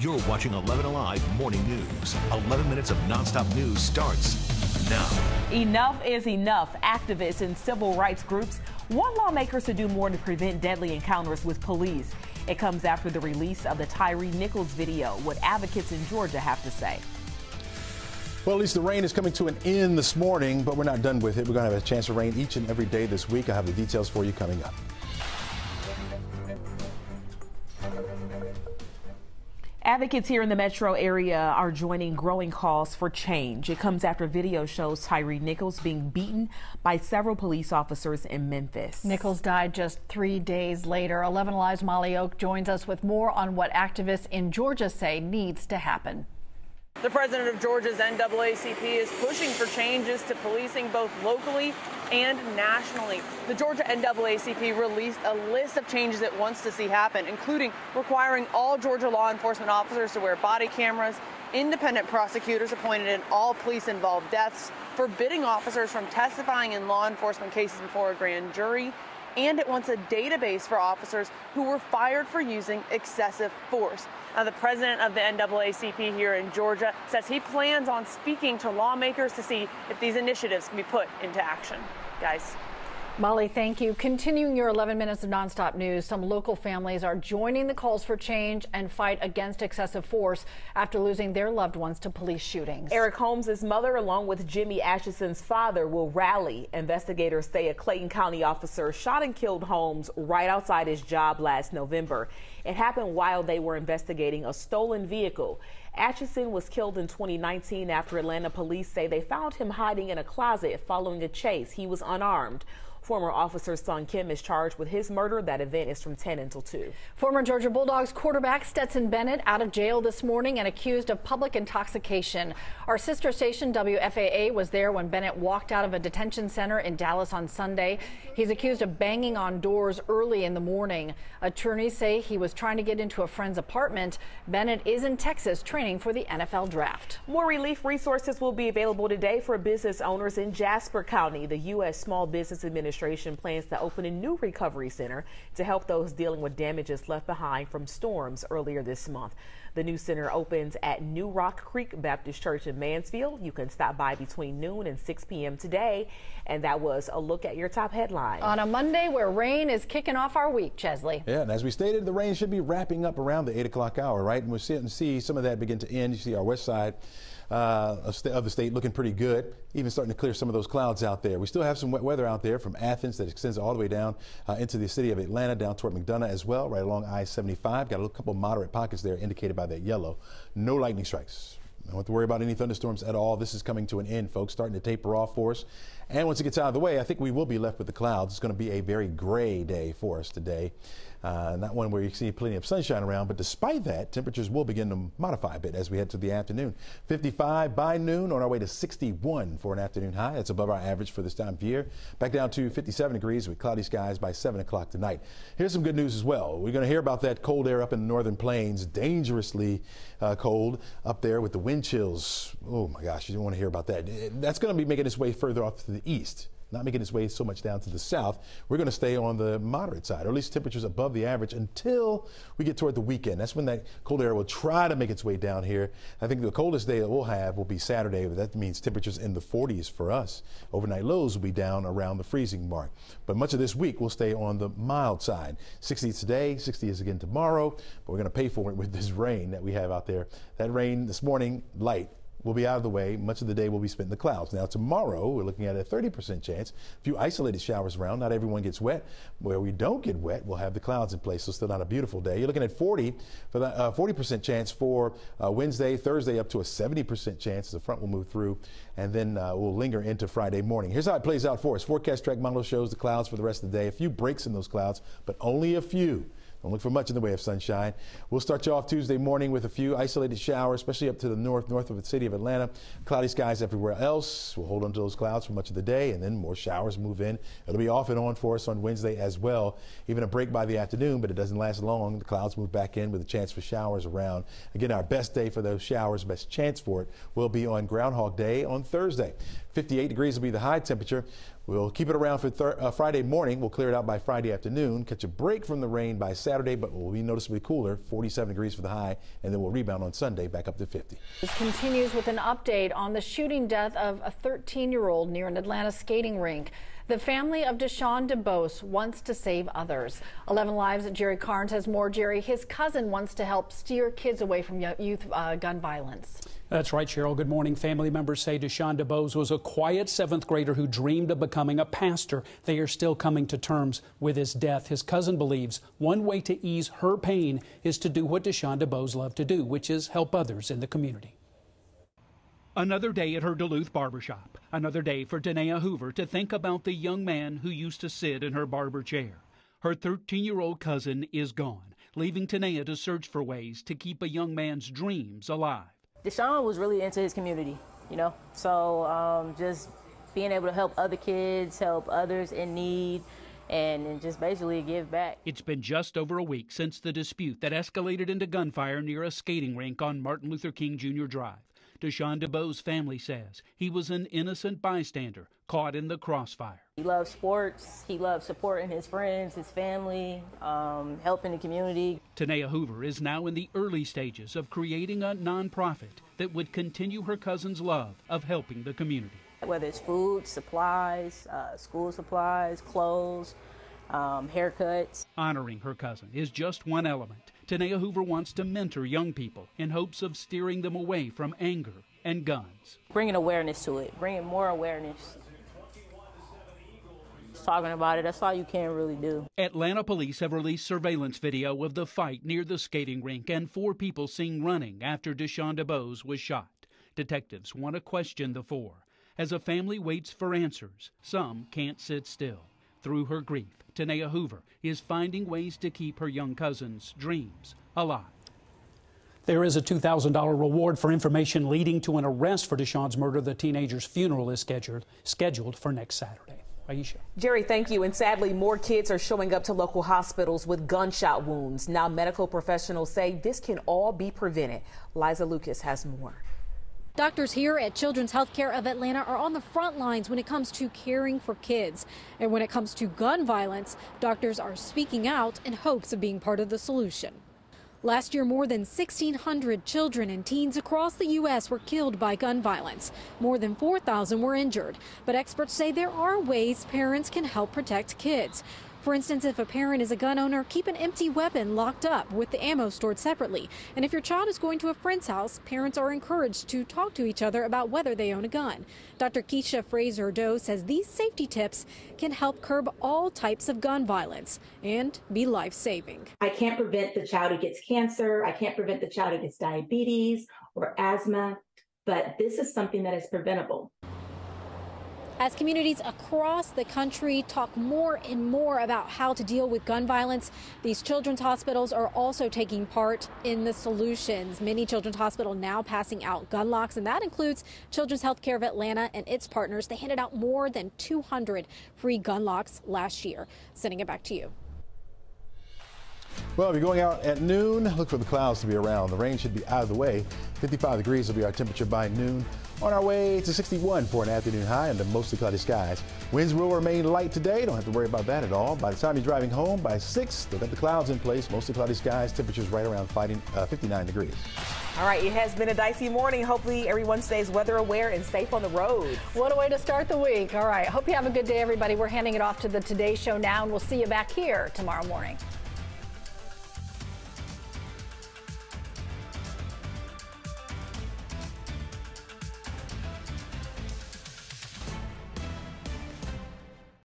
You're watching 11 Alive Morning News. 11 minutes of nonstop news starts now. Enough is enough. Activists and civil rights groups want lawmakers to do more to prevent deadly encounters with police. It comes after the release of the Tyre Nichols video. What advocates in Georgia have to say. Well, at least the rain is coming to an end this morning, but we're not done with it. We're going to have a chance of rain each and every day this week. I have the details for you coming up. Advocates here in the metro area are joining growing calls for change. It comes after video shows Tyre Nichols being beaten by several police officers in Memphis. Nichols died just 3 days later. 11 Alive's Molly Oak joins us with more on what activists in Georgia say needs to happen. The president of Georgia's NAACP is pushing for changes to policing both locally and nationally. The Georgia NAACP released a list of changes it wants to see happen, including requiring all Georgia law enforcement officers to wear body cameras, independent prosecutors appointed in all police-involved deaths, forbidding officers from testifying in law enforcement cases before a grand jury, and it wants a database for officers who were fired for using excessive force. Now, the president of the NAACP here in Georgia says he plans on speaking to lawmakers to see if these initiatives can be put into action. Guys. Molly, thank you. Continuing your 11 minutes of nonstop news, some local families are joining the calls for change and fight against excessive force after losing their loved ones to police shootings. Eric Holmes' mother, along with Jimmy Atchison's father, will rally. Investigators say a Clayton County officer shot and killed Holmes right outside his job last November. It happened while they were investigating a stolen vehicle. Atchison was killed in 2019 after Atlanta police say they found him hiding in a closet following a chase. He was unarmed. Former officer Son Kim is charged with his murder. That event is from 10 until 2. Former Georgia Bulldogs quarterback Stetson Bennett out of jail this morning and accused of public intoxication. Our sister station WFAA was there when Bennett walked out of a detention center in Dallas on Sunday. He's accused of banging on doors early in the morning. Attorneys say he was trying to get into a friend's apartment. Bennett is in Texas training for the NFL draft. More relief resources will be available today for business owners in Jasper County. The U.S. Small Business Administration plans to open a new recovery center to help those dealing with damages left behind from storms earlier this month. The new center opens at New Rock Creek Baptist Church in Mansfield. You can stop by between noon and 6 p.m. today. And that was a look at your top headlines. On a Monday where rain is kicking off our week, Chesley. Yeah, and as we stated, the rain should be wrapping up around the 8 o'clock hour, right? And we're starting to see some of that begin to end. You see our west side of the state looking pretty good, even starting to clear some of those clouds out there. We still have some wet weather out there from Athens that extends all the way down into the city of Atlanta, down toward McDonough as well, right along I-75. Got a couple moderate pockets there indicated by that yellow. No lightning strikes. Don't have to worry about any thunderstorms at all. This is coming to an end, folks, starting to taper off for us. And once it gets out of the way, I think we will be left with the clouds. It's going to be a very gray day for us today. Not one where you see plenty of sunshine around, but despite that, temperatures will begin to modify a bit as we head to the afternoon. 55 by noon, on our way to 61 for an afternoon high. That's above our average for this time of year. Back down to 57 degrees with cloudy skies by 7 o'clock tonight. Here's some good news as well. We're going to hear about that cold air up in the northern plains, dangerously cold up there with the wind chills. Oh my gosh, you don't want to hear about that. That's going to be making its way further off to the east. Not making its way so much down to the south. We're going to stay on the moderate side, or at least temperatures above the average until we get toward the weekend. That's when that cold air will try to make its way down here. I think the coldest day that we'll have will be Saturday, but that means temperatures in the 40s for us. Overnight lows will be down around the freezing mark. But much of this week will stay on the mild side. 60 today, 60 is again tomorrow, but we're going to pay for it with this rain that we have out there. That rain this morning, light, will be out of the way. Much of the day will be spent in the clouds. Now tomorrow we're looking at a 30% chance. A few isolated showers around. Not everyone gets wet. Where we don't get wet, we'll have the clouds in place. So still not a beautiful day. You're looking at 40% chance for Wednesday, Thursday up to a 70% chance. The front will move through and then we'll linger into Friday morning. Here's how it plays out for us. Forecast track model shows the clouds for the rest of the day. A few breaks in those clouds, but only a few. Don't look for much in the way of sunshine. We'll start you off Tuesday morning with a few isolated showers, especially up to the north of the city of Atlanta. Cloudy skies everywhere else. We'll hold on to those clouds for much of the day, and then more showers move in. It'll be off and on for us on Wednesday as well. Even a break by the afternoon, but it doesn't last long. The clouds move back in with a chance for showers around. Again, our best day for those showers, best chance for it, will be on Groundhog Day on Thursday. 58 degrees will be the high temperature. We'll keep it around for Friday morning. We'll clear it out by Friday afternoon, catch a break from the rain by Saturday, but we'll be noticeably cooler, 47 degrees for the high, and then we'll rebound on Sunday back up to 50. This continues with an update on the shooting death of a 13-year-old near an Atlanta skating rink. The family of Deshaun DeBose wants to save others. 11 Live's Jerry Carnes has more. Jerry, his cousin wants to help steer kids away from youth gun violence. That's right, Cheryl. Good morning. Family members say Deshaun DeBose was a quiet 7th grader who dreamed of becoming a pastor. They are still coming to terms with his death. His cousin believes one way to ease her pain is to do what Deshaun DeBose loved to do, which is help others in the community. Another day at her Duluth barbershop. Another day for Danae Hoover to think about the young man who used to sit in her barber chair. Her 13-year-old cousin is gone, leaving Danae to search for ways to keep a young man's dreams alive. Deshaun was really into his community, you know, so just being able to help other kids, help others in need, and just basically give back. It's been just over a week since the dispute that escalated into gunfire near a skating rink on Martin Luther King Jr. Drive. Deshaun DeBose's family says he was an innocent bystander caught in the crossfire. He loves sports. He loves supporting his friends, his family, helping the community. Tanea Hoover is now in the early stages of creating a nonprofit that would continue her cousin's love of helping the community. Whether it's food, supplies, school supplies, clothes, haircuts. Honoring her cousin is just one element. Tanea Hoover wants to mentor young people in hopes of steering them away from anger and guns. Bringing awareness to it, bringing more awareness. Just talking about it, that's all you can really do. Atlanta police have released surveillance video of the fight near the skating rink and 4 people seen running after Deshaun DeBose was shot. Detectives want to question the 4. As a family waits for answers, some can't sit still. Through her grief, Tanea Hoover is finding ways to keep her young cousin's dreams alive. There is a $2,000 reward for information leading to an arrest for Deshaun's murder. The teenager's funeral is scheduled for next Saturday. Aisha. Jerry, thank you. And sadly, more kids are showing up to local hospitals with gunshot wounds. Now, medical professionals say this can all be prevented. Liza Lucas has more. Doctors here at Children's Healthcare of Atlanta are on the front lines when it comes to caring for kids. And when it comes to gun violence, doctors are speaking out in hopes of being part of the solution. Last year, more than 1,600 children and teens across the U.S. were killed by gun violence. More than 4,000 were injured. But experts say there are ways parents can help protect kids. For instance, if a parent is a gun owner, keep an empty weapon locked up with the ammo stored separately. And if your child is going to a friend's house, parents are encouraged to talk to each other about whether they own a gun. Dr. Keisha Fraser-Doe says these safety tips can help curb all types of gun violence and be life-saving. I can't prevent the child who gets cancer. I can't prevent the child who gets diabetes or asthma, but this is something that is preventable. As communities across the country talk more and more about how to deal with gun violence, these children's hospitals are also taking part in the solutions. Many children's hospitals now passing out gun locks, and that includes Children's Healthcare of Atlanta and its partners. They handed out more than 200 free gun locks last year. Sending it back to you. Well, if you're going out at noon, look for the clouds to be around. The rain should be out of the way. 55 degrees will be our temperature by noon. On our way to 61 for an afternoon high under mostly cloudy skies. Winds will remain light today. Don't have to worry about that at all. By the time you're driving home, by 6, they'll have the clouds in place. Mostly cloudy skies. Temperatures right around 59 degrees. All right, it has been a dicey morning. Hopefully everyone stays weather aware and safe on the road. What a way to start the week. All right, hope you have a good day, everybody. We're handing it off to the Today Show now, and we'll see you back here tomorrow morning.